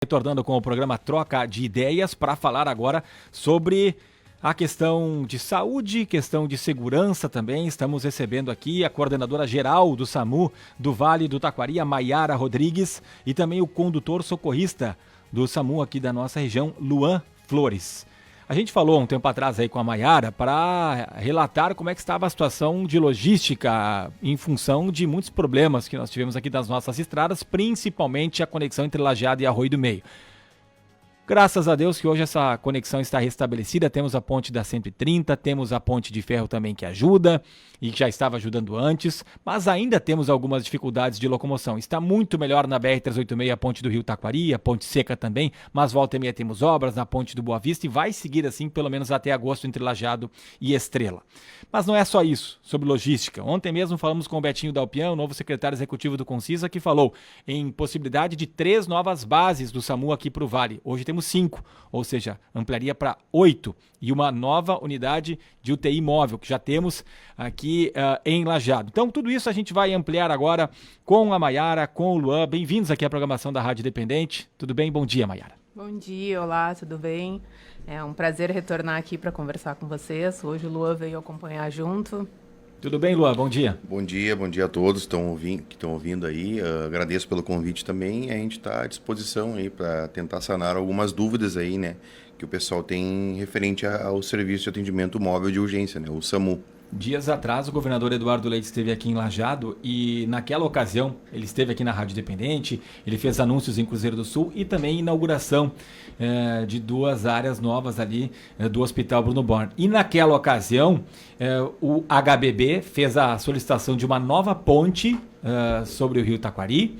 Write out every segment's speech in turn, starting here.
Retornando com o programa Troca de Ideias para falar agora sobre a questão de saúde, questão de segurança também. Estamos recebendo aqui a coordenadora geral do SAMU do Vale do Taquari, a Maiara Rodrigues, e também o condutor socorrista do SAMU aqui da nossa região, Luan Flores. A gente falou um tempo atrás aí com a Maiara para relatar como é que estava a situação de logística em função de muitos problemas que nós tivemos aqui das nossas estradas, principalmente a conexão entre Lajeado e Arroio do Meio. Graças a Deus que hoje essa conexão está restabelecida, temos a ponte da 130, temos a ponte de ferro também que ajuda e que já estava ajudando antes, mas ainda temos algumas dificuldades de locomoção. Está muito melhor na BR-386, a ponte do Rio Taquari, a ponte seca também, mas volta e meia temos obras na ponte do Boa Vista e vai seguir assim pelo menos até agosto entre Lajeado e Estrela. Mas não é só isso, sobre logística. Ontem mesmo falamos com o Betinho Dalpian, o novo secretário executivo do Concisa, que falou em possibilidade de 3 novas bases do SAMU aqui para o Vale. Hoje temos 5, ou seja, ampliaria para 8 e uma nova unidade de UTI móvel que já temos aqui em Lajeado. Então tudo isso a gente vai ampliar agora com a Maiara, com o Luan. Bem-vindos aqui à programação da Rádio Independente. Tudo bem? Bom dia, Maiara. Bom dia, olá, tudo bem? É um prazer retornar aqui para conversar com vocês. Hoje o Luan veio acompanhar junto. Tudo bem, Luan? Bom dia. Bom dia a todos que estão ouvindo aí. Agradeço pelo convite também. A gente está à disposição aí para tentar sanar algumas dúvidas aí, né, que o pessoal tem referente ao serviço de atendimento móvel de urgência, né, o SAMU. Dias atrás, o governador Eduardo Leite esteve aqui em Lajeado e, naquela ocasião, ele esteve aqui na Rádio Independente, ele fez anúncios em Cruzeiro do Sul e também inauguração de 2 áreas novas ali do Hospital Bruno Born. E, naquela ocasião, o HBB fez a solicitação de uma nova ponte sobre o Rio Taquari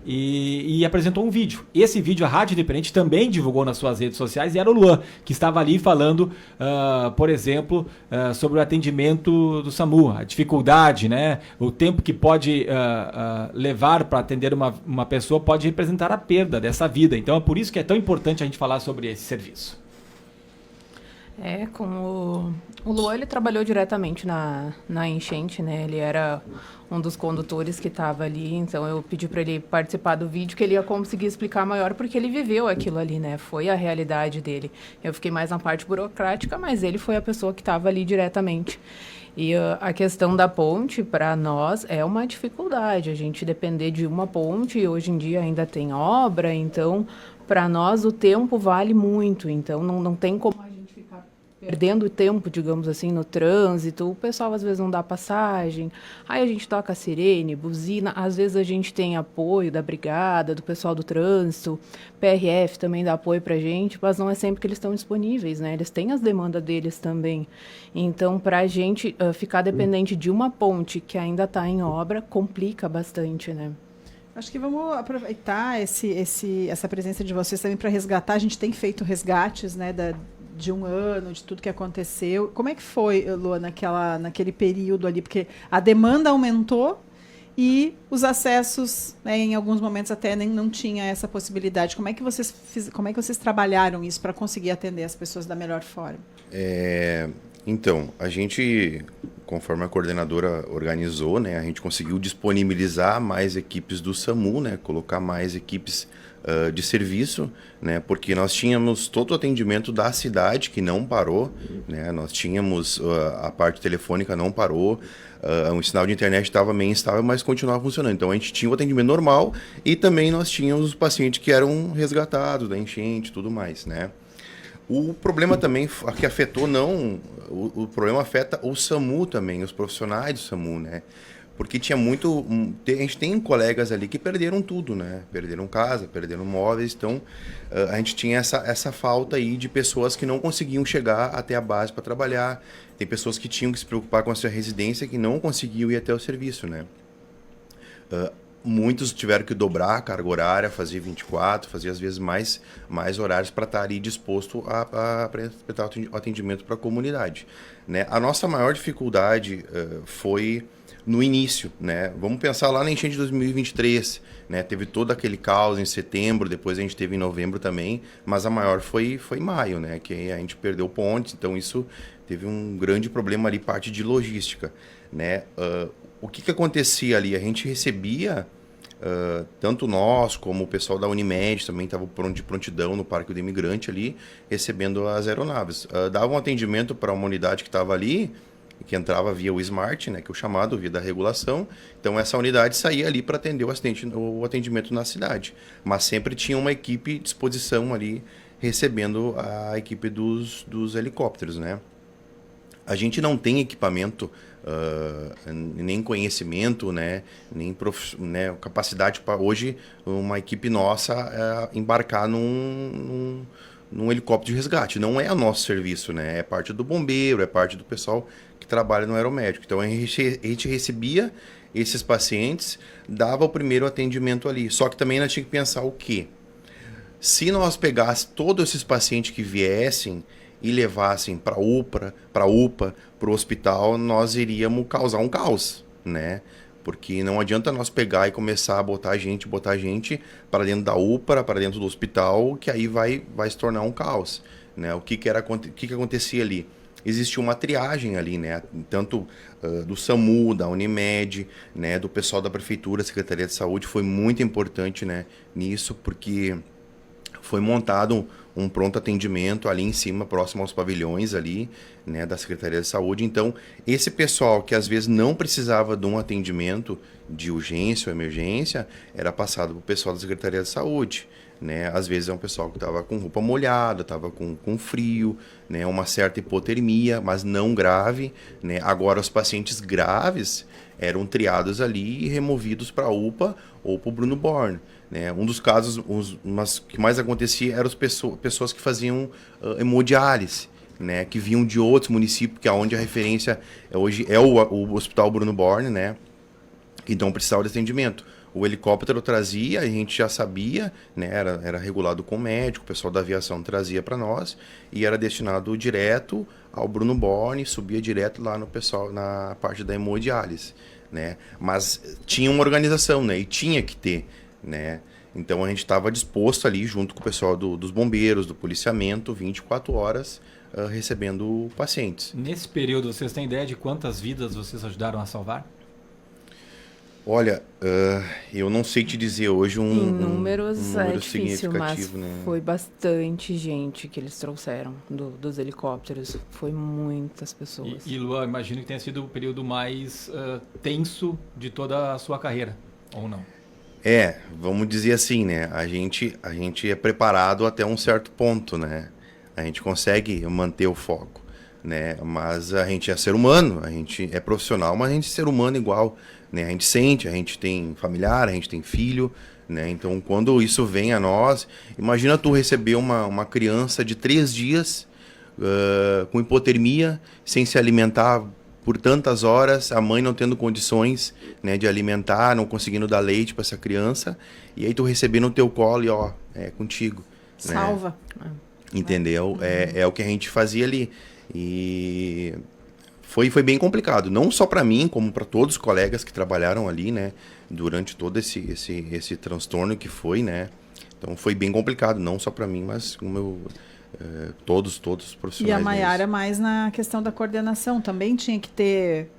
e apresentou um vídeo. Esse vídeo a Rádio Independente também divulgou nas suas redes sociais e era o Luan, que estava ali falando, por exemplo, sobre o atendimento do SAMU, a dificuldade, né? O tempo que pode levar para atender uma pessoa pode representar a perda dessa vida. Então é por isso que é tão importante a gente falar sobre esse serviço. Com o Luan, ele trabalhou diretamente na enchente, né? Ele era um dos condutores que estava ali, então eu pedi para ele participar do vídeo, que ele ia conseguir explicar maior, porque ele viveu aquilo ali, né? Foi a realidade dele. Eu fiquei mais na parte burocrática, mas ele foi a pessoa que estava ali diretamente. E a questão da ponte, para nós, é uma dificuldade. A gente depender de uma ponte, hoje em dia ainda tem obra, então, para nós, o tempo vale muito. Então, não tem como a gente ficar perdendo tempo, digamos assim, no trânsito. O pessoal, às vezes, não dá passagem. Aí a gente toca a sirene, buzina. Às vezes, a gente tem apoio da brigada, do pessoal do trânsito. PRF também dá apoio para a gente, mas não é sempre que eles estão disponíveis, né? Eles têm as demandas deles também. Então, para a gente ficar dependente de uma ponte que ainda está em obra, complica bastante, né? Acho que vamos aproveitar essa presença de vocês também para resgatar. A gente tem feito resgates, né, de um ano, de tudo que aconteceu. Como é que foi, Lua, naquele período ali? Porque a demanda aumentou e os acessos, né, em alguns momentos até nem não tinha essa possibilidade. Como é que vocês trabalharam isso para conseguir atender as pessoas da melhor forma? Então, a gente, conforme a coordenadora organizou, né, a gente conseguiu disponibilizar mais equipes do SAMU, né, colocar mais equipes de serviço, né, porque nós tínhamos todo o atendimento da cidade que não parou, né, nós tínhamos a parte telefônica não parou, o sinal de internet estava meio instável, mas continuava funcionando. Então a gente tinha o atendimento normal e também nós tínhamos os pacientes que eram resgatados da enchente e tudo mais, né. O problema também que afetou o problema afeta o SAMU também, os profissionais do SAMU, né? Porque tinha a gente tem colegas ali que perderam tudo, né? Perderam casa, perderam móveis, então a gente tinha essa falta aí de pessoas que não conseguiam chegar até a base para trabalhar. Tem pessoas que tinham que se preocupar com a sua residência que não conseguiam ir até o serviço, né? Muitos tiveram que dobrar a carga horária, fazer 24, fazer às vezes mais horários para estar ali disposto a prestar o atendimento para a comunidade, né? A nossa maior dificuldade foi no início, né? Vamos pensar lá na enchente de 2023, né? Teve todo aquele caos em setembro, depois a gente teve em novembro também, mas a maior foi maio, né? Que a gente perdeu pontes, então isso teve um grande problema ali, parte de logística, né? O que acontecia ali? A gente recebia tanto nós como o pessoal da Unimed também estavam de prontidão no Parque do Imigrante ali, recebendo as aeronaves. Dava um atendimento para uma unidade que estava ali, que entrava via o Smart, né, que é o chamado, via da regulação. Então, essa unidade saía ali para atender o atendimento na cidade. Mas sempre tinha uma equipe de disposição ali, recebendo a equipe dos helicópteros, né? A gente não tem equipamento, nem conhecimento, né, nem capacidade para hoje uma equipe nossa embarcar num helicóptero de resgate. Não é o nosso serviço, né? É parte do bombeiro, é parte do pessoal que trabalha no aeromédico. Então a gente recebia esses pacientes, dava o primeiro atendimento ali. Só que também nós tinha que pensar o quê? Se nós pegássemos todos esses pacientes que viessem e levassem para UPA, para o hospital, nós iríamos causar um caos, né? Porque não adianta nós pegar e começar a botar gente para dentro da UPA, para dentro do hospital, que aí vai se tornar um caos, né? O que acontecia ali? Existia uma triagem ali, né? Tanto do SAMU, da Unimed, né? Do pessoal da Prefeitura, Secretaria de Saúde, foi muito importante, né? Nisso, porque foi montado um pronto atendimento ali em cima, próximo aos pavilhões ali, né, da Secretaria de Saúde. Então, esse pessoal que às vezes não precisava de um atendimento de urgência ou emergência, era passado para o pessoal da Secretaria de Saúde, né? Às vezes é um pessoal que estava com roupa molhada, estava com frio, né, uma certa hipotermia, mas não grave, né? Agora, os pacientes graves eram triados ali e removidos para a UPA ou para o Bruno Born. Né? Um dos casos que mais acontecia eram as pessoas que faziam hemodiálise, né? Que vinham de outros municípios, que é onde a referência hoje é o Hospital Bruno Born, né? Então precisava de atendimento. O helicóptero trazia, a gente já sabia, né? Era regulado com o médico, o pessoal da aviação trazia para nós e era destinado direto ao Bruno Born, subia direto lá no pessoal, na parte da hemodiálise, né? Mas tinha uma organização, né? E tinha que ter, né? Então a gente estava disposto ali, junto com o pessoal dos bombeiros, do policiamento, 24 horas recebendo pacientes. Nesse período, vocês têm ideia de quantas vidas vocês ajudaram a salvar? Olha, eu não sei te dizer hoje em números número é difícil, mas né? foi bastante gente que eles trouxeram dos helicópteros. Foi muitas pessoas. E Luan, imagino que tenha sido o período mais tenso de toda a sua carreira, ou não? Vamos dizer assim, né? A gente é preparado até um certo ponto, né? A gente consegue manter o foco, né? Mas a gente é ser humano, a gente é profissional, mas a gente é ser humano igual, né? A gente sente, a gente tem familiar, a gente tem filho, né? Então, quando isso vem a nós, imagina tu receber uma criança de 3 dias com hipotermia, sem se alimentar por tantas horas, a mãe não tendo condições, né, de alimentar, não conseguindo dar leite para essa criança, e aí tu receber no teu colo e é contigo. Salva. Né? Entendeu? É o que a gente fazia ali. E foi bem complicado, não só para mim, como para todos os colegas que trabalharam ali, né, durante todo esse transtorno que foi, né. Então foi bem complicado, não só para mim, mas como todos os profissionais. E a Maiara mais na questão da coordenação, também tinha que ter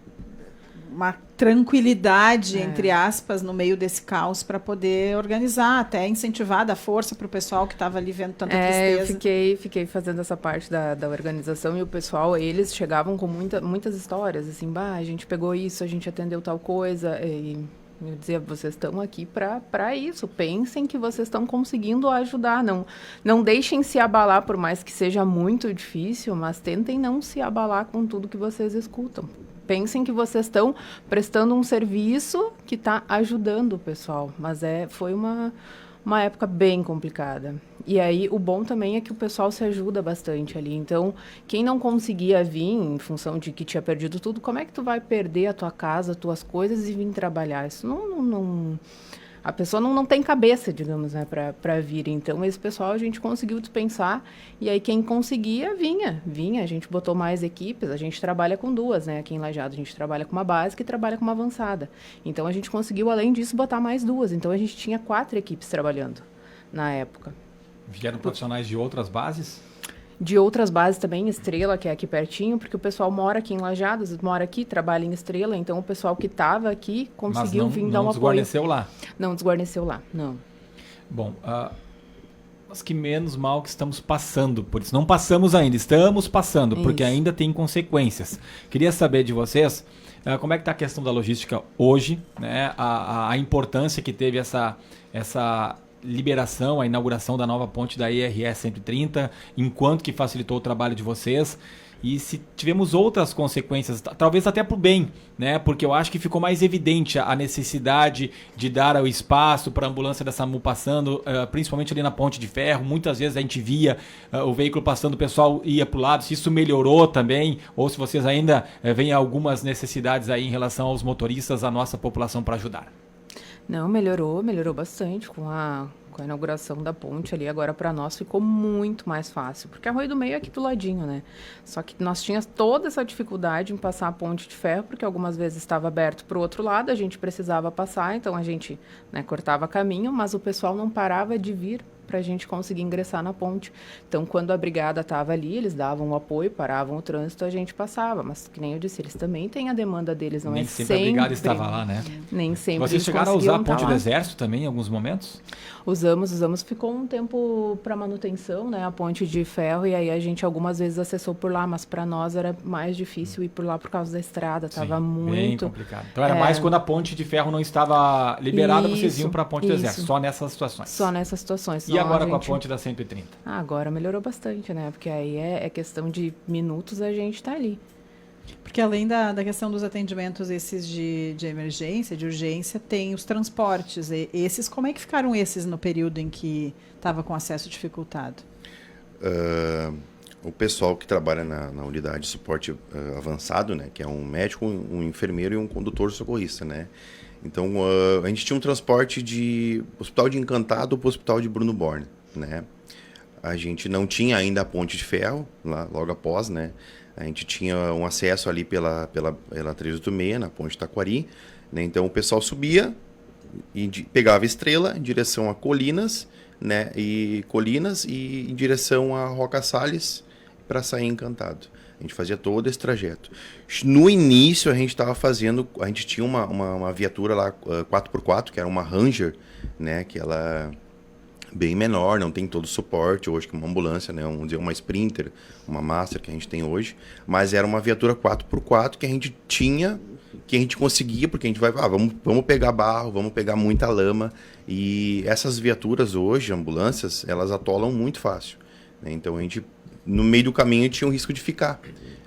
uma tranquilidade, entre aspas, no meio desse caos para poder organizar, até incentivar, dar força para o pessoal que estava ali vendo tanta tristeza. Eu fiquei fazendo essa parte da organização e o pessoal, eles chegavam com muitas histórias, assim, a gente pegou isso, a gente atendeu tal coisa, e eu dizia, vocês estão aqui para isso, pensem que vocês estão conseguindo ajudar, não deixem se abalar, por mais que seja muito difícil, mas tentem não se abalar com tudo que vocês escutam. Pensem que vocês estão prestando um serviço que está ajudando o pessoal, mas foi uma época bem complicada. E aí, o bom também é que o pessoal se ajuda bastante ali. Então, quem não conseguia vir, em função de que tinha perdido tudo, como é que tu vai perder a tua casa, as tuas coisas e vir trabalhar? Isso não a pessoa não tem cabeça, digamos, né, para vir. Então, esse pessoal a gente conseguiu dispensar. E aí, quem conseguia, vinha. A gente botou mais equipes. A gente trabalha com 2, né? Aqui em Lajeado, a gente trabalha com uma básica e trabalha com uma avançada. Então, a gente conseguiu, além disso, botar mais 2. Então, a gente tinha 4 equipes trabalhando na época. Vieram profissionais de outras bases? de outras bases também, Estrela, que é aqui pertinho, porque o pessoal mora aqui em Lajados, mora aqui, trabalha em Estrela, então o pessoal que estava aqui conseguiu vir dar um apoio. Não desguarneceu lá? Não desguarneceu lá, não. Bom, mas que menos mal que estamos passando por isso. Não passamos ainda, estamos passando, porque ainda tem consequências. Queria saber de vocês, como é que está a questão da logística hoje, né? A importância que teve essa liberação, a inauguração da nova ponte da ERS 130, enquanto que facilitou o trabalho de vocês, e se tivemos outras consequências, talvez até para o bem, né? Porque eu acho que ficou mais evidente a necessidade de dar o espaço para a ambulância da SAMU passando, principalmente ali na ponte de ferro. Muitas vezes a gente via o veículo passando, o pessoal ia para o lado, se isso melhorou também, ou se vocês ainda veem algumas necessidades aí em relação aos motoristas, a nossa população para ajudar. Não, melhorou bastante com a inauguração da ponte ali. Agora para nós ficou muito mais fácil, porque Arroio do Meio é aqui do ladinho, né? Só que nós tínhamos toda essa dificuldade em passar a ponte de ferro, porque algumas vezes estava aberto para o outro lado, a gente precisava passar, então a gente, né, cortava caminho, mas o pessoal não parava de vir para a gente conseguir ingressar na ponte. Então, quando a brigada estava ali, eles davam o apoio, paravam o trânsito, a gente passava. Mas, que nem eu disse, eles também têm a demanda deles, não nem é sempre a brigada estava lá, né? Nem sempre. Vocês chegaram a usar a ponte do Exército também em alguns momentos? Usamos. Ficou um tempo para manutenção, né? A ponte de ferro, e aí a gente algumas vezes acessou por lá, mas para nós era mais difícil ir por lá por causa da estrada, estava muito... bem complicado. Então era mais quando a ponte de ferro não estava liberada, vocês iam para a ponte do Exército, só nessas situações. Só nessas situações. E agora com a ponte da 130? Agora melhorou bastante, né? Porque aí é questão de minutos a gente tá ali. Porque além da questão dos atendimentos esses de emergência, de urgência, tem os transportes. Esses, como é que ficaram esses no período em que estava com acesso dificultado? O pessoal que trabalha na unidade de suporte avançado, né? Que é um médico, um enfermeiro e um condutor socorrista, né? Então, a gente tinha um transporte de Hospital de Encantado para o Hospital de Bruno Borne, né? A gente não tinha ainda a ponte de ferro, lá, logo após, né? A gente tinha um acesso ali pela 386, na ponte Taquari, né? Então, o pessoal subia e pegava Estrela em direção a Colinas, né? E em direção a Roca Salles para sair Encantado. A gente fazia todo esse trajeto. No início, a gente tinha uma viatura lá, 4x4, que era uma Ranger, né? Que ela bem menor, não tem todo o suporte hoje que uma ambulância, né? Vamos dizer, uma Sprinter, uma Master que a gente tem hoje. Mas era uma viatura 4x4 que a gente tinha, que a gente conseguia, porque a gente vamos pegar barro, vamos pegar muita lama. E essas viaturas hoje, ambulâncias, elas atolam muito fácil, né? Então a gente, no meio do caminho, tinha um risco de ficar,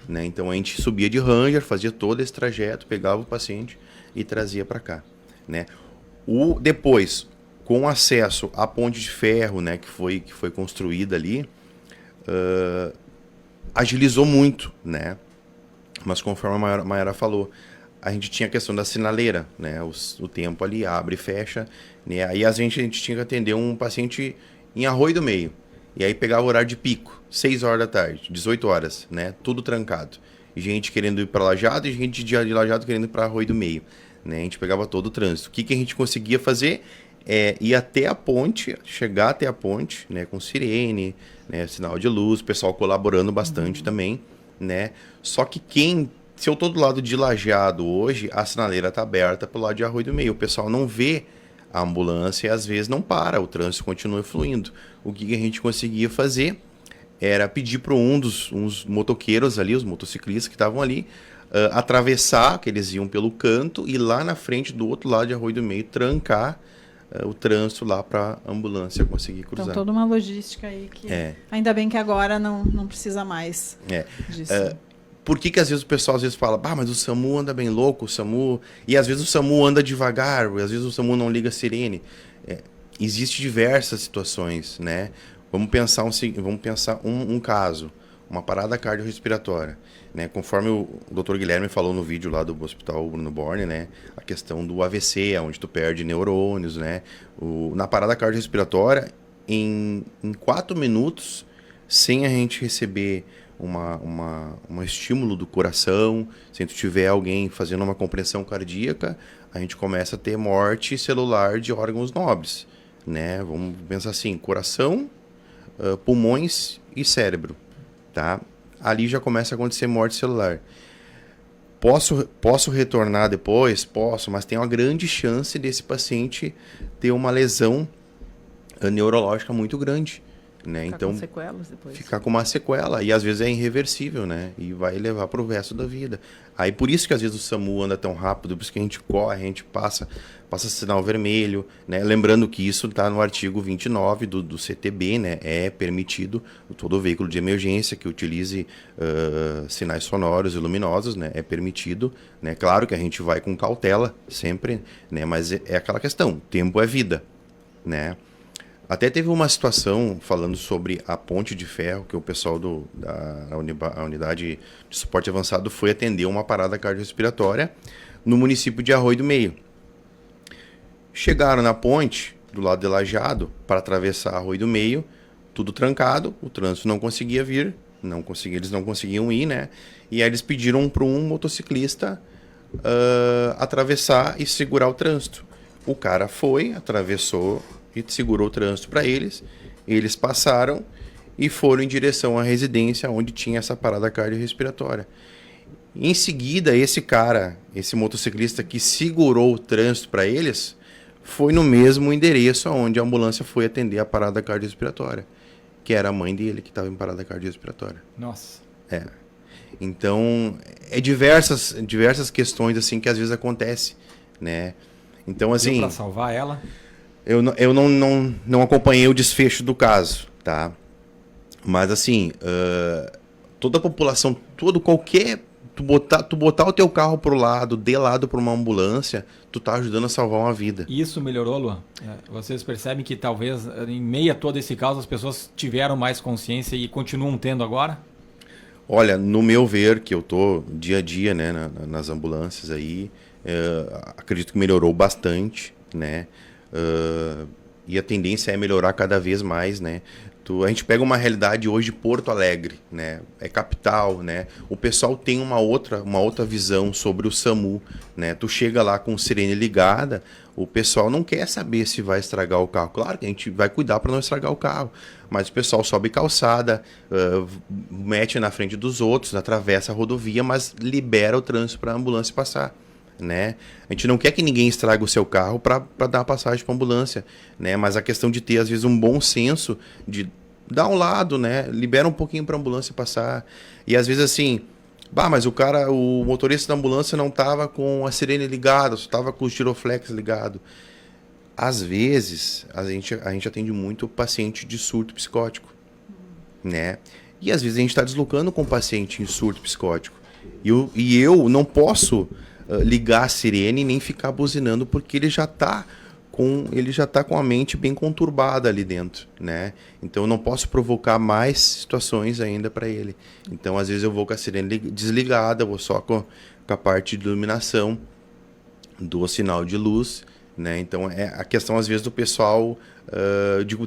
né? Então a gente subia de Ranger, fazia todo esse trajeto, pegava o paciente e trazia para cá, né? Depois, com acesso à ponte de ferro, né, que foi construída ali, agilizou muito, né? Mas conforme a Mayara falou, a gente tinha a questão da sinaleira, né? O tempo ali abre e fecha, né? Aí a gente tinha que atender um paciente em Arroio do Meio. E aí pegava o horário de pico, 6 horas da tarde, 18 horas, né? Tudo trancado. Gente querendo ir para Lajeado e gente de Lajeado querendo ir para Arroio do Meio, né? A gente pegava todo o trânsito. O que a gente conseguia fazer é ir até a ponte, chegar até a ponte, né? Com sirene, né? Sinal de luz, o pessoal colaborando bastante também, né? Só que se eu tô do lado de Lajeado hoje, a sinaleira tá aberta pro lado de Arroio do Meio. O pessoal não vê a ambulância e às vezes não para, o trânsito continua fluindo. O que a gente conseguia fazer era pedir para uns motoqueiros ali, os motociclistas que estavam ali, atravessar, que eles iam pelo canto, e lá na frente, do outro lado de Arroio do Meio, trancar o trânsito lá para a ambulância conseguir cruzar. Então, toda uma logística aí que... Ainda bem que agora não precisa mais disso. Por que às vezes o pessoal fala, mas o SAMU anda bem louco, o SAMU... E às vezes o SAMU anda devagar, às vezes o SAMU não liga a sirene. Existem diversas situações, né? Vamos pensar um caso, uma parada cardiorrespiratória, né? Conforme o Dr. Guilherme falou no vídeo lá do Hospital Bruno Borne, né? A questão do AVC, onde tu perde neurônios, né? Na parada cardiorrespiratória, em 4 minutos, sem a gente receber um estímulo do coração, se tu tiver alguém fazendo uma compressão cardíaca, a gente começa a ter morte celular de órgãos nobres, né? Vamos pensar assim, coração, pulmões e cérebro, tá? Ali já começa a acontecer morte celular. Posso retornar depois? Posso, mas tem uma grande chance desse paciente ter uma lesão neurológica muito grande, né? Ficar Então, com sequelas depois. ficar com uma sequela, e às vezes é irreversível, né? E vai levar para o resto da vida. Aí por isso que às vezes o SAMU anda tão rápido, por isso que a gente corre, a gente passa sinal vermelho, né? Lembrando que isso está no artigo 29 do CTB, né? É permitido todo veículo de emergência que utilize sinais sonoros e luminosos, né? É permitido, né? Claro que a gente vai com cautela sempre, né? Mas é aquela questão, tempo é vida, né? Até teve uma situação falando sobre a ponte de ferro, que o pessoal da unidade de suporte avançado foi atender uma parada cardiorrespiratória no município de Arroio do Meio. Chegaram na ponte, do lado de Lajeado, para atravessar Arroio do Meio, tudo trancado, o trânsito não conseguia vir, eles não conseguiam ir, né? E aí eles pediram para um motociclista atravessar e segurar o trânsito. O cara foi, atravessou e segurou o trânsito para eles. Eles passaram e foram em direção à residência onde tinha essa parada cardiorrespiratória. Em seguida, esse motociclista que segurou o trânsito para eles, foi no mesmo endereço onde a ambulância foi atender a parada cardiorrespiratória, que era a mãe dele que estava em parada cardiorrespiratória. Nossa. Então, diversas questões assim que às vezes acontece, né? Então, assim, para salvar ela. Eu não acompanhei o desfecho do caso, tá? Mas assim, toda a população, tu botar o teu carro pro lado, de lado para uma ambulância, tu tá ajudando a salvar uma vida. Isso melhorou, Luan? Vocês percebem que talvez em meio a todo esse caos as pessoas tiveram mais consciência e continuam tendo agora? Olha, no meu ver, que eu tô dia a dia, né, nas ambulâncias aí, acredito que melhorou bastante, né? E a tendência é melhorar cada vez mais, né? A gente pega uma realidade hoje de Porto Alegre, né? É capital, né? O pessoal tem uma outra visão sobre o SAMU, né? Tu chega lá com sirene ligada, o pessoal não quer saber se vai estragar o carro. Claro que a gente vai cuidar para não estragar o carro, mas o pessoal sobe calçada, mete na frente dos outros, atravessa a rodovia, mas libera o trânsito para a ambulância passar, né? A gente não quer que ninguém estrague o seu carro para dar passagem para ambulância, né? Mas a questão de ter às vezes um bom senso de dar um lado, né? Libera um pouquinho para a ambulância passar. E às vezes assim, mas o motorista da ambulância não tava com a sirene ligada, só tava com o giroflex ligado. Às vezes a gente atende muito paciente de surto psicótico, né? E às vezes a gente está deslocando com o paciente em surto psicótico. E eu não posso ligar a sirene nem ficar buzinando, porque ele já está com a mente bem conturbada ali dentro, né? Então eu não posso provocar mais situações ainda para ele. Então às vezes eu vou com a sirene desligada, vou só com a parte de iluminação do sinal de luz, né? Então é a questão às vezes do pessoal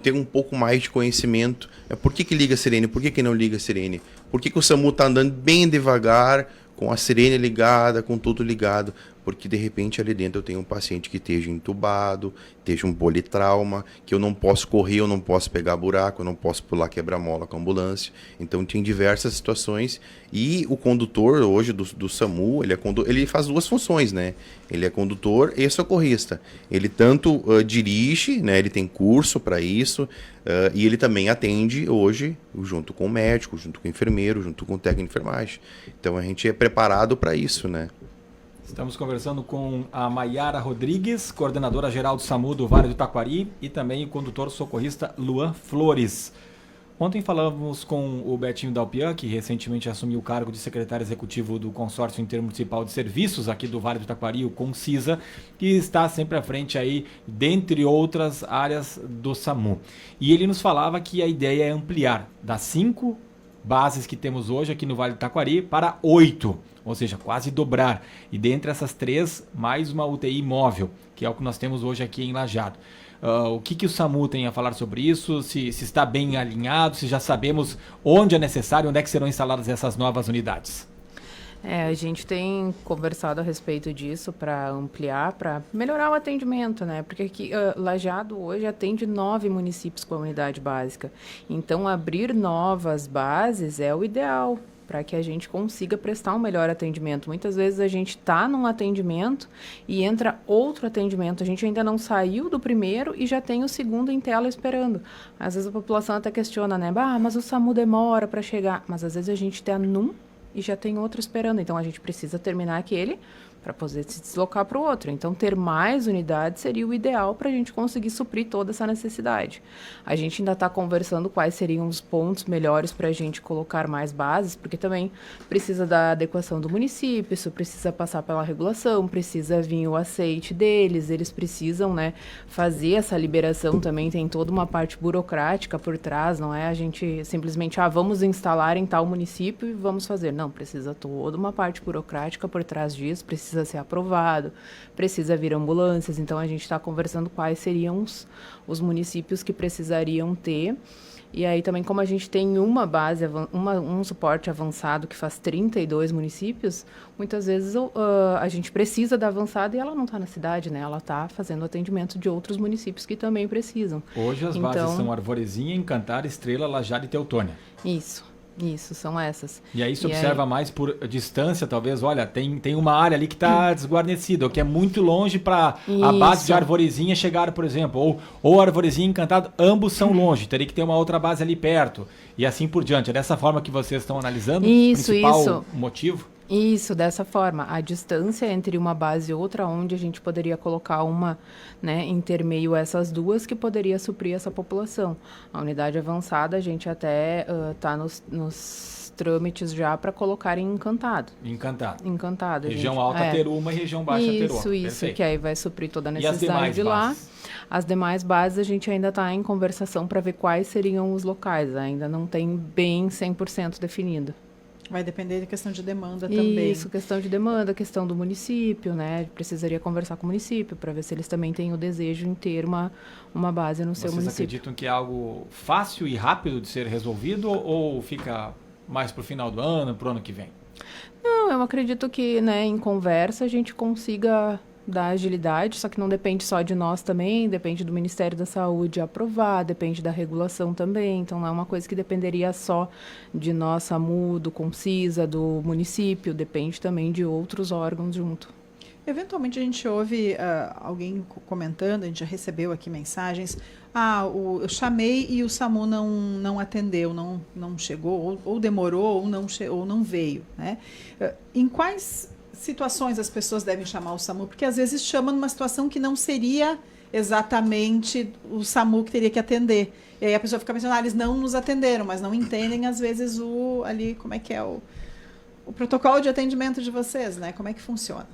ter um pouco mais de conhecimento. Por que liga a sirene? Por que não liga a sirene? Por que o SAMU está andando bem devagar, com a sirene ligada, com tudo ligado? Porque de repente ali dentro eu tenho um paciente que esteja entubado, esteja um politrauma, que eu não posso correr, eu não posso pegar buraco, eu não posso pular quebra-mola com a ambulância. Então tem diversas situações. E o condutor hoje do SAMU, ele faz duas funções, né? Ele é condutor e socorrista. Ele tanto dirige, né? Ele tem curso para isso, e ele também atende hoje junto com o médico, junto com o enfermeiro, junto com o técnico de enfermagem. Então a gente é preparado para isso, né? Estamos conversando com a Maiara Rodrigues, coordenadora geral do SAMU do Vale do Taquari, e também o condutor socorrista Luan Flores. Ontem falamos com o Betinho Dalpian, que recentemente assumiu o cargo de secretário executivo do Consórcio Intermunicipal de Serviços aqui do Vale do Taquari, o CONCISA, que está sempre à frente aí, dentre outras áreas do SAMU. E ele nos falava que a ideia é ampliar das 5 bases que temos hoje aqui no Vale do Taquari para 8, ou seja, quase dobrar. E dentre essas 3, mais uma UTI móvel, que é o que nós temos hoje aqui em Lajeado. O que o SAMU tem a falar sobre isso? Se está bem alinhado, se já sabemos onde é necessário, onde é que serão instaladas essas novas unidades? A gente tem conversado a respeito disso para ampliar, para melhorar o atendimento, né? Porque aqui, Lajeado hoje atende 9 municípios com a unidade básica. Então, abrir novas bases é o ideal para que a gente consiga prestar um melhor atendimento. Muitas vezes a gente está num atendimento e entra outro atendimento. A gente ainda não saiu do primeiro e já tem o segundo em tela esperando. Às vezes a população até questiona, né? Mas o SAMU demora para chegar. Mas às vezes a gente está num e já tem outro esperando. Então, a gente precisa terminar aquele para poder se deslocar para o outro. Então, ter mais unidades seria o ideal para a gente conseguir suprir toda essa necessidade. A gente ainda está conversando quais seriam os pontos melhores para a gente colocar mais bases, porque também precisa da adequação do município, isso precisa passar pela regulação, precisa vir o aceite deles, eles precisam, né, fazer essa liberação também, tem toda uma parte burocrática por trás, não é a gente simplesmente, vamos instalar em tal município e vamos fazer. Não, precisa toda uma parte burocrática por trás disso, precisa ser aprovado, precisa vir ambulâncias, então a gente está conversando quais seriam os municípios que precisariam ter. E aí também, como a gente tem uma base, um suporte avançado que faz 32 municípios, muitas vezes a gente precisa da avançada e ela não está na cidade, né? Ela está fazendo atendimento de outros municípios que também precisam. Hoje as bases são Arvorezinha, Encantar, Estrela, Lajeado e Teutônia. Isso, são essas. E aí se observa mais por distância, talvez, olha, tem uma área ali que está desguarnecida, ou que é muito longe para a base de Arvorezinha chegar, por exemplo, ou Arvorezinha e Encantado, ambos são longe, teria que ter uma outra base ali perto, e assim por diante. É dessa forma que vocês estão analisando o principal motivo? Isso, dessa forma. A distância entre uma base e outra, onde a gente poderia colocar uma, né, intermeio essas duas, que poderia suprir essa população. A unidade avançada, a gente até está nos trâmites já para colocar em Encantado. Encantado. Região alta ter uma e região baixa ter outra. Isso, perfeito. Que aí vai suprir toda a necessidade de lá. As demais bases a gente ainda está em conversação para ver quais seriam os locais. Ainda não tem bem 100% definido. Vai depender da questão de demanda também. Isso, questão de demanda, questão do município, né? Precisaria conversar com o município para ver se eles também têm o desejo em ter uma base no seu município. Vocês acreditam que é algo fácil e rápido de ser resolvido ou fica mais para o final do ano, para o ano que vem? Não, eu acredito que, né, em conversa a gente consiga dar agilidade, só que não depende só de nós também, depende do Ministério da Saúde aprovar, depende da regulação também, então não é uma coisa que dependeria só de nós, SAMU, do Concisa, do município, depende também de outros órgãos junto. Eventualmente a gente ouve alguém comentando, a gente já recebeu aqui mensagens, eu chamei e o SAMU não atendeu, não chegou, ou demorou, ou não veio, né? Em quais situações as pessoas devem chamar o SAMU? Porque às vezes chamam numa situação que não seria exatamente o SAMU que teria que atender. E aí a pessoa fica pensando, eles não nos atenderam, mas não entendem às vezes como é que é o protocolo de atendimento de vocês, né? Como é que funciona?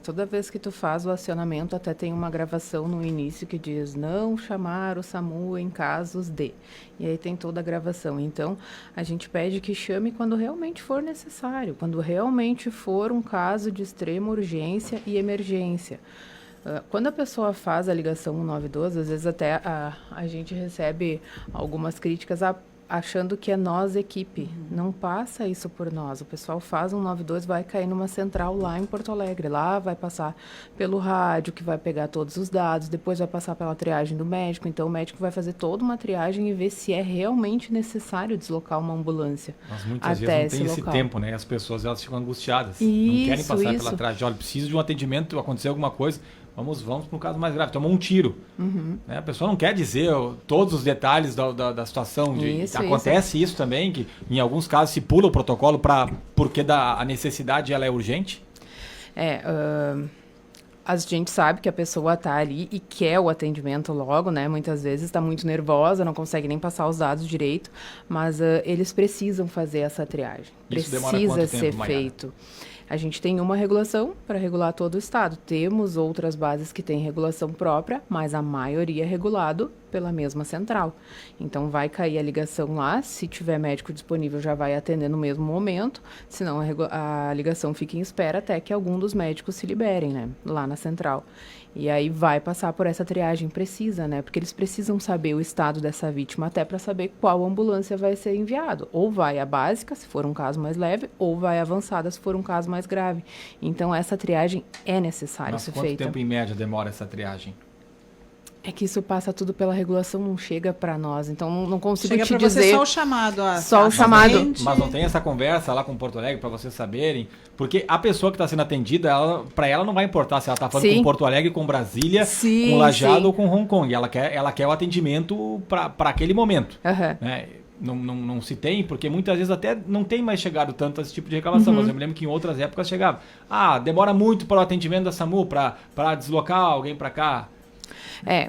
Toda vez que tu faz o acionamento, até tem uma gravação no início que diz não chamar o SAMU em casos de. E aí tem toda a gravação. Então, a gente pede que chame quando realmente for necessário, quando realmente for um caso de extrema urgência e emergência. Quando a pessoa faz a ligação 192, às vezes até a gente recebe algumas críticas achando que é nós, equipe. Não passa isso por nós. O pessoal faz 192, vai cair numa central lá em Porto Alegre. Lá vai passar pelo rádio, que vai pegar todos os dados, depois vai passar pela triagem do médico. Então, o médico vai fazer toda uma triagem e ver se é realmente necessário deslocar uma ambulância. Mas muitas vezes não tem esse tempo, né? As pessoas elas ficam angustiadas. Não querem passar pela triagem. Olha, preciso de um atendimento, aconteceu alguma coisa. Vamos para um caso mais grave, tomou um tiro. Né? A pessoa não quer dizer todos os detalhes da situação. Acontece isso também, que em alguns casos se pula o protocolo porque a necessidade ela é urgente? A gente sabe que a pessoa está ali e quer o atendimento logo, né? Muitas vezes está muito nervosa, não consegue nem passar os dados direito, mas eles precisam fazer essa triagem. Isso demora quanto tempo, ser Maiara? feito. A gente tem uma regulação para regular todo o estado. Temos outras bases que têm regulação própria, mas a maioria é regulado pela mesma central. Então, vai cair a ligação lá, se tiver médico disponível, já vai atender no mesmo momento, senão a ligação fica em espera até que algum dos médicos se liberem, né, lá na central. E aí vai passar por essa triagem precisa, né, porque eles precisam saber o estado dessa vítima até para saber qual ambulância vai ser enviado. Ou vai a básica, se for um caso mais leve, ou vai a avançada, se for um caso mais grave. Então, essa triagem é necessária ser feita. Quanto tempo, em média, demora essa triagem? É que isso passa tudo pela regulação, não chega para nós. Então, não consigo Chega te pra dizer... você só o chamado. Só o chamado. Mas não tem essa conversa lá com Porto Alegre para vocês saberem? Porque a pessoa que está sendo atendida, para ela não vai importar se ela está falando com Porto Alegre, com Brasília, com Lajeado ou com Hong Kong. Ela quer o atendimento para aquele momento. Né? Não se tem, porque muitas vezes até não tem mais chegado tanto esse tipo de reclamação, mas eu me lembro que em outras épocas chegava. Demora muito para o atendimento da SAMU, para deslocar alguém para cá.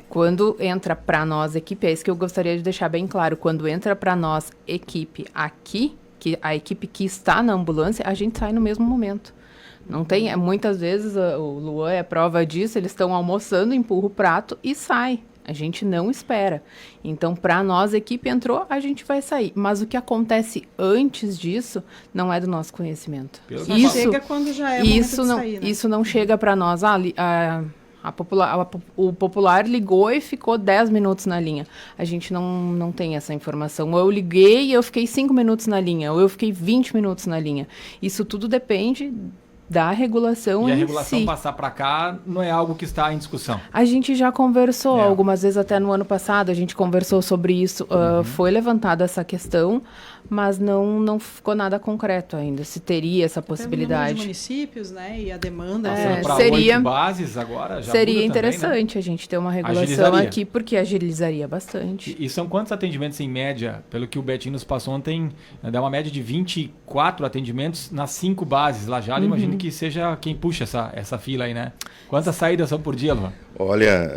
Quando entra para nós equipe, é isso que eu gostaria de deixar bem claro, quando entra para nós equipe aqui, que a equipe que está na ambulância, a gente sai no mesmo momento. Não tem, muitas vezes o Luan é prova disso, eles estão almoçando, empurra o prato e sai. A gente não espera. Então, para nós, a equipe entrou, a gente vai sair. Mas o que acontece antes disso não é do nosso conhecimento. Isso chega quando já é o momento de sair, né? Isso não chega para nós. O popular ligou e ficou 10 minutos na linha. A gente não tem essa informação. Ou eu liguei e eu fiquei 5 minutos na linha, ou eu fiquei 20 minutos na linha. Isso tudo depende da regulação em si. E a regulação passar para cá não é algo que está em discussão. A gente já conversou algumas vezes, até no ano passado, a gente conversou sobre isso. Foi levantada essa questão, mas não ficou nada concreto ainda, se teria essa possibilidade. De municípios, né, e a demanda. Seria 8 bases agora, já seria interessante também, né? A gente ter uma regulação aqui, porque agilizaria bastante. E são quantos atendimentos em média? Pelo que o Betinho nos passou ontem, dá uma média de 24 atendimentos nas 5 bases. Lajeado, imagino que seja quem puxa essa fila aí, né? Quantas saídas são por dia, Luan? Olha,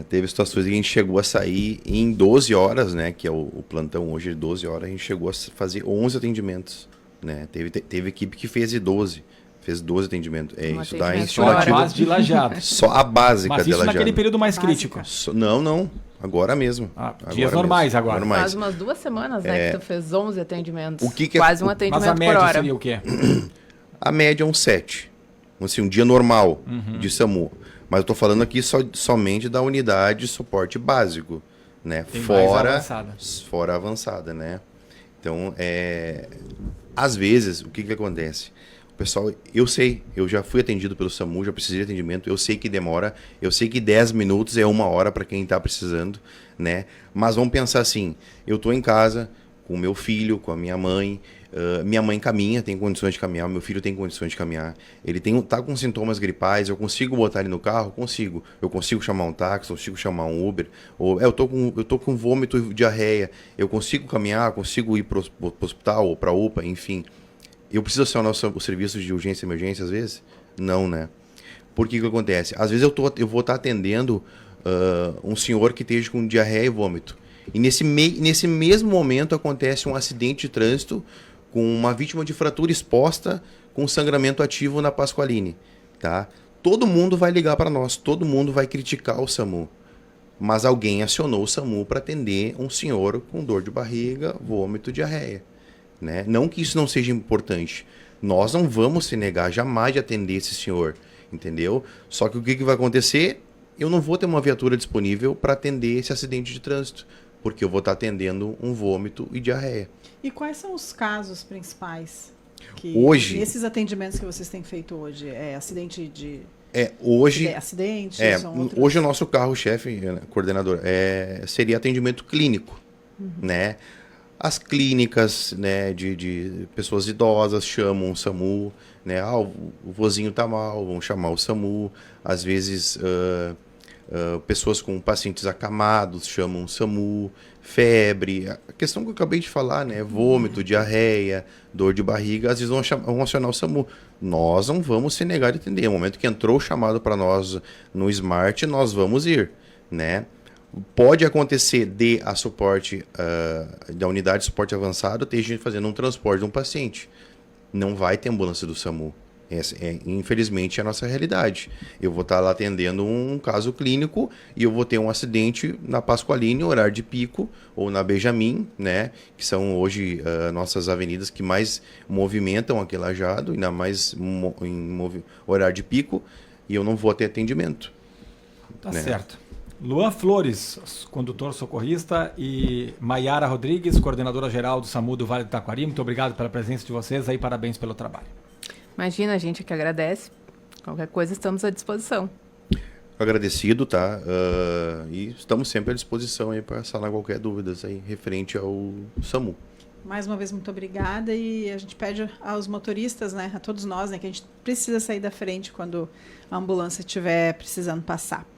teve situações que a gente chegou a sair em 12 horas, né? Que é o plantão hoje de 12 horas, a gente chegou a fazer 11 atendimentos, né? Teve equipe que fez 12 atendimentos. Isso dá em estimativa. A base de Lajeado. Só a básica de Lajeado. Mas isso naquele período mais crítico. Não. Agora mesmo. Dias normais mesmo. agora. Faz umas 2 semanas, né? Que tu fez 11 atendimentos. Que quase um atendimento por hora. Mas a média seria o quê? A média é um 7. Assim, um dia normal de SAMU. Mas eu estou falando aqui somente da unidade de suporte básico, né? Fora a avançada, né? Então, às vezes, o que acontece? O pessoal, eu já fui atendido pelo SAMU, já precisei de atendimento, eu sei que demora, eu sei que 10 minutos é 1 hora para quem está precisando, né? Mas vamos pensar assim, eu estou em casa com o meu filho, com a minha mãe caminha, tem condições de caminhar, meu filho tem condições de caminhar, ele tá com sintomas gripais, eu consigo botar ele no carro? Consigo. Eu consigo chamar um táxi, eu consigo chamar um Uber, ou eu tô com vômito e diarreia, eu consigo caminhar, consigo ir pro hospital ou pra UPA, enfim. Eu preciso acionar o serviço de urgência e emergência às vezes? Não, né? Por que acontece? Às vezes eu vou estar atendendo um senhor que esteja com diarreia e vômito. E nesse mesmo momento acontece um acidente de trânsito com uma vítima de fratura exposta com sangramento ativo na Pasqualine, tá? Todo mundo vai ligar para nós, todo mundo vai criticar o SAMU. Mas alguém acionou o SAMU para atender um senhor com dor de barriga, vômito, diarreia, né? Não que isso não seja importante. Nós não vamos se negar jamais de atender esse senhor, entendeu? Só que o que vai acontecer? Eu não vou ter uma viatura disponível para atender esse acidente de trânsito, porque eu vou estar atendendo um vômito e diarreia. E quais são os casos principais que hoje, nesses atendimentos que vocês têm feito hoje? Acidente de... acidente? Hoje o nosso carro-chefe, coordenador, seria atendimento clínico, né? As clínicas, né, de pessoas idosas chamam o SAMU, né? O vozinho tá mal, vão chamar o SAMU. Às vezes pessoas com pacientes acamados chamam o SAMU, febre, a questão que eu acabei de falar, né? Vômito, diarreia, dor de barriga, às vezes vão acionar o SAMU. Nós não vamos se negar de atender. No momento que entrou o chamado para nós no Smart, nós vamos ir, né? Pode acontecer da unidade de suporte avançado ter gente fazendo um transporte de um paciente. Não vai ter ambulância do SAMU, Infelizmente, é a nossa realidade. Eu vou estar lá atendendo um caso clínico e eu vou ter um acidente na Pasqualini, horário de pico, ou na Benjamin, né? Que são hoje nossas avenidas que mais movimentam aqui em Lajeado, ainda mais horário de pico, e eu não vou ter atendimento. Tá né? certo. Luan Flores, condutor socorrista, e Maiara Rodrigues, coordenadora geral do SAMU do Vale do Taquari. Muito obrigado pela presença de vocês aí, parabéns pelo trabalho. Imagina, a gente que agradece. Qualquer coisa, estamos à disposição. Agradecido, tá? E estamos sempre à disposição aí para sanar qualquer dúvida aí referente ao SAMU. Mais uma vez, muito obrigada, e a gente pede aos motoristas, né, a todos nós, né, que a gente precisa sair da frente quando a ambulância estiver precisando passar.